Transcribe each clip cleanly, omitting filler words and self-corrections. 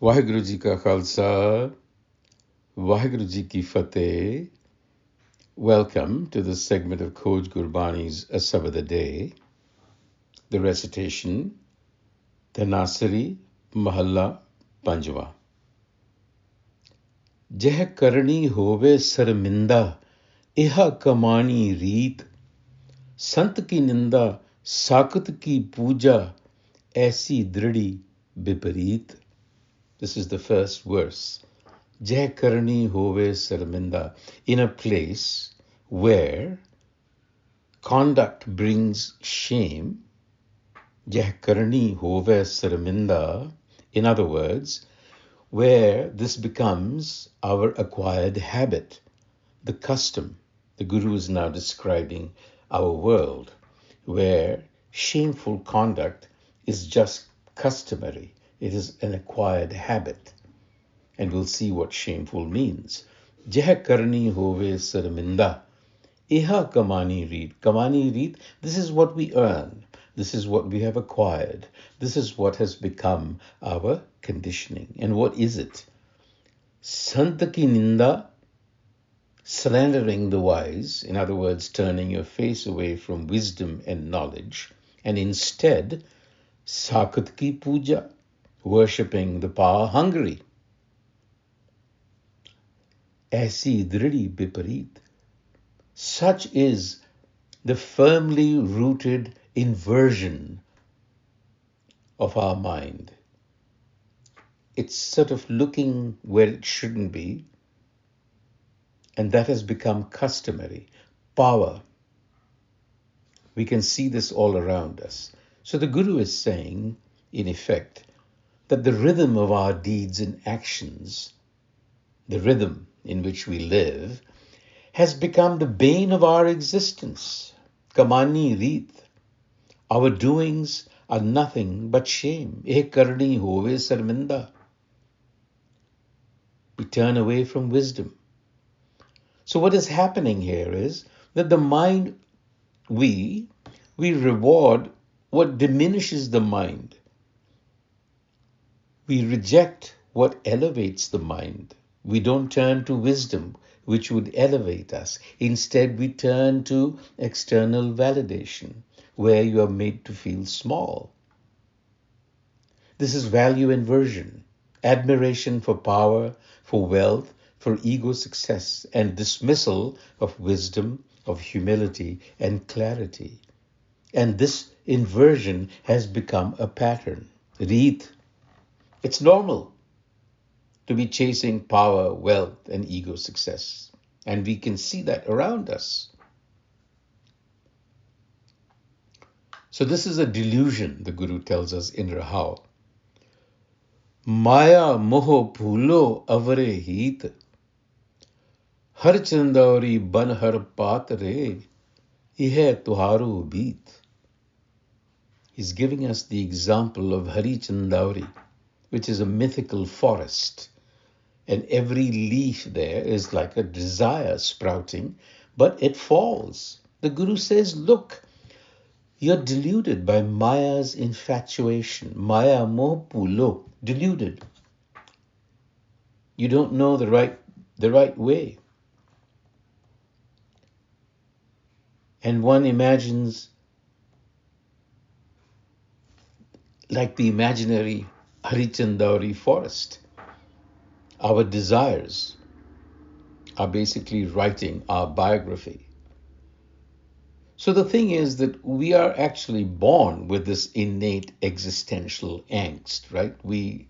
ਵਾਹਿਗੁਰੂ ਜੀ ਕਾ ਖਾਲਸਾ, ਵਾਹਿਗੁਰੂ ਜੀ ਕੀ ਫਤਿਹ. Welcome to this segment of Khoj Gurbani's a-sabad-a-day, the recitation, Tanasari Mahalla Panjwa. Jeh Karani Hoveh Sarminda, a-sabad-a-day reet, Sant ki ninda, sakat ki puja, aisi dridi bipareet. This is the first verse. Jeh Karani Hoveh Sarminda, in a place where conduct brings shame. Jeh Karani Hoveh Sarminda, in other words, where this becomes our acquired habit, the custom. The Guru is now describing our world, where shameful conduct is just customary. It is an acquired habit. And we'll see what shameful means. Jeh Karani Hoveh Sarminda, iha kamani reet. Kamani reet, this is what we earn. This is what we have acquired. This is what has become our conditioning. And what is it? Sant ki ninda, slandering the wise, in other words, turning your face away from wisdom and knowledge, and instead, sakat ki puja, worshipping the power-hungry. Aisi dridi bipareet. Such is the firmly rooted inversion of our mind. It's sort of looking where it shouldn't be, and that has become customary. Power. We can see this all around us. So the Guru is saying, in effect, that the rhythm of our deeds and actions, the rhythm in which we live, has become the bane of our existence. Kamani reet. Our doings are nothing but shame. Jeh Karani Hoveh Sarminda. We turn away from wisdom. So what is happening here is that the mind, we reward what diminishes the mind. We reject what elevates the mind. We don't turn to wisdom, which would elevate us. Instead, we turn to external validation, where you are made to feel small. This is value inversion, admiration for power, for wealth, for ego success, and dismissal of wisdom, of humility, and clarity. And this inversion has become a pattern. Reet. It's normal to be chasing power, wealth, and ego success. And we can see that around us. So this is a delusion, the Guru tells us in Rahao. Maya moho phulo avare heet, har chandauri ban har paat re, ihe tuharu beet. He's giving us the example of Hari Chandauri, which is a mythical forest. And every leaf there is like a desire sprouting, but it falls. The Guru says, look, you're deluded by Maya's infatuation. Maya moh pulo, deluded. You don't know the right way. And one imagines like the imaginary Harichandauri forest. Our desires are basically writing our biography. So the thing is that we are actually born with this innate existential angst, right? We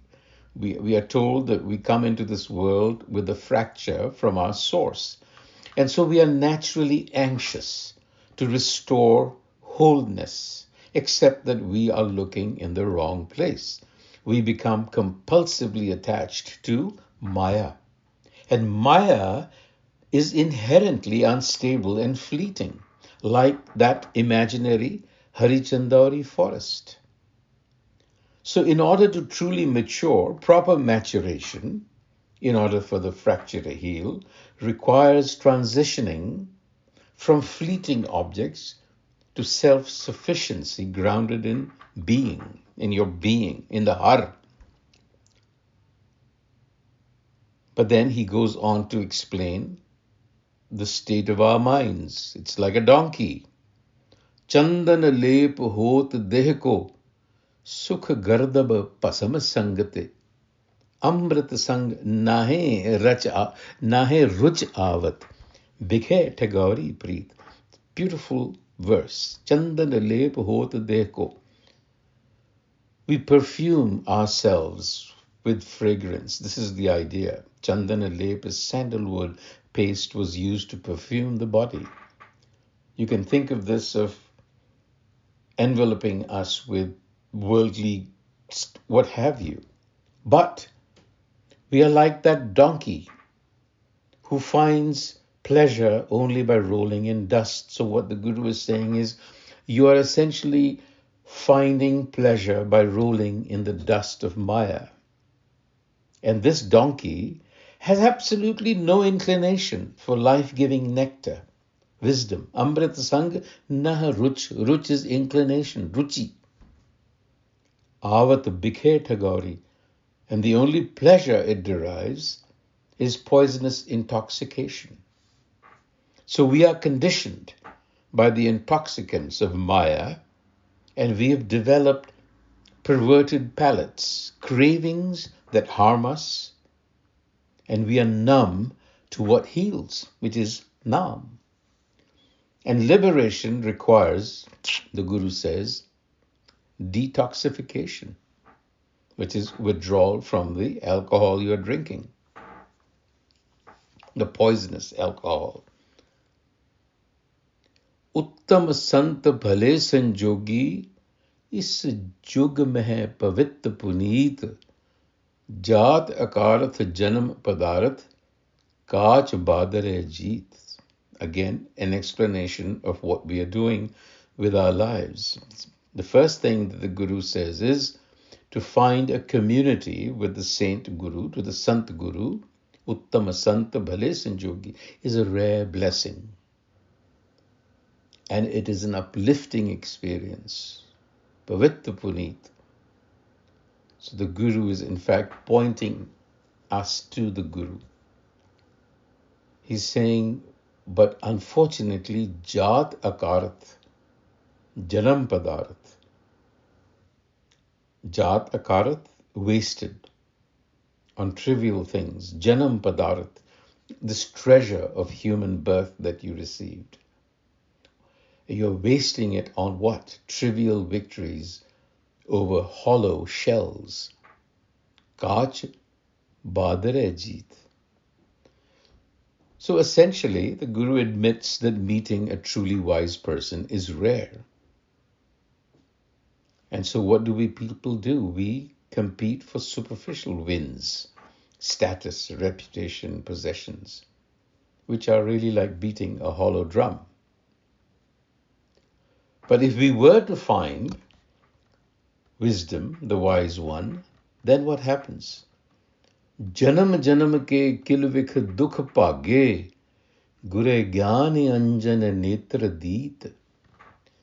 are told that we come into this world with a fracture from our source. And so we are naturally anxious to restore wholeness, except that we are looking in the wrong place. We become compulsively attached to Maya. And Maya is inherently unstable and fleeting, like that imaginary Harichandauri forest. So in order to truly mature, proper maturation, in order for the fracture to heal, requires transitioning from fleeting objects to self-sufficiency grounded in being, in your being, in the Har. But then he goes on to explain the state of our minds. It's like a donkey. Chandan lep hot deh ko, sukh gardab pasam sangate. Amrit sang nahe ruch avat. Bikhe Tagori Preet. Beautiful verse. Chandan lep hot deh ko. We perfume ourselves with fragrance. This is the idea. Chandana lep is sandalwood paste was used to perfume the body. You can think of this of enveloping us with worldly what have you. But we are like that donkey who finds pleasure only by rolling in dust. So what the Guru is saying is you are essentially finding pleasure by rolling in the dust of Maya. And this donkey has absolutely no inclination for life-giving nectar, wisdom. Amrit sang nah ruch. Ruch is inclination, ruchi. Avat bikhe Tagori. And the only pleasure it derives is poisonous intoxication. So we are conditioned by the intoxicants of Maya, and we have developed perverted palates, cravings that harm us, and we are numb to what heals, which is Nam. And liberation requires, the Guru says, detoxification, which is withdrawal from the alcohol you are drinking, the poisonous alcohol. Uttam sant bhale sanjogi, is jug mein hai pavitra puneet, jaat akarth janam padarth, kaach badare jeet. Again, an explanation of what we are doing with our lives. The first thing that the Guru says is to find a community with the Saint Guru, to the Sant Guru. Uttama Sant Bhale Sanjogi is a rare blessing. And it is an uplifting experience. Pavitra Puneet. So the Guru is in fact pointing us to the Guru. He's saying, but unfortunately, Jat Akarth, Janam Padarth. Jat Akarth, wasted on trivial things. Janam Padarth, this treasure of human birth that you received. You're wasting it on what? Trivial victories over hollow shells. Kaach badare jeet. So essentially, the Guru admits that meeting a truly wise person is rare. And so what do we people do? We compete for superficial wins, status, reputation, possessions, which are really like beating a hollow drum. But if we were to find wisdom, the wise one, then what happens? Janam janam ke kilvik dukh page, gure gyani anjan netra deet,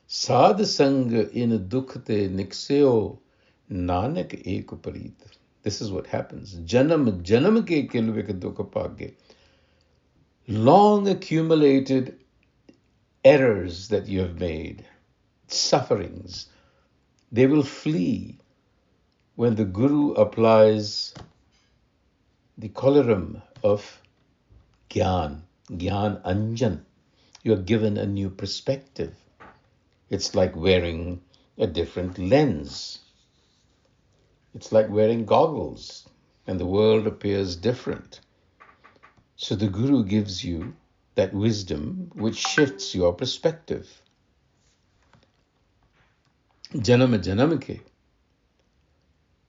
sad sang in dukhte nikseo, nanak ek parit. This is what happens. Janam janam ke kilvik dukh page. Long accumulated errors that you have made, sufferings, they will flee when the Guru applies the colorum of Gyan Anjan. You are given a new perspective. It's like wearing a different lens. It's like wearing goggles, and the world appears different. So the Guru gives you that wisdom which shifts your perspective. Janam janam ke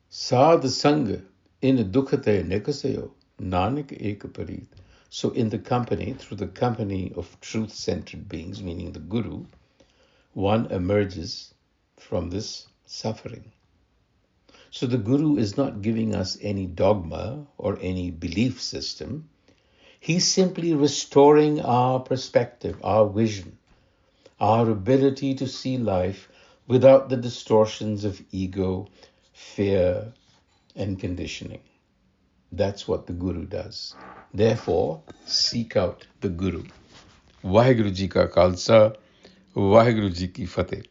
sad sang in dukhate nekasayo nanak ek parit. So in the company, through the company of truth-centered beings, meaning the Guru, one emerges from this suffering. So the Guru is not giving us any dogma or any belief system. He's simply restoring our perspective, our vision, our ability to see life without the distortions of ego, fear, and conditioning. That's what the Guru does. Therefore, seek out the Guru. Waheguru ji ਕਾ ਖਾਲਸਾ, ਵਾਹਿਗੁਰੂ ਜੀ ਕੀ ਫਤਿਹ।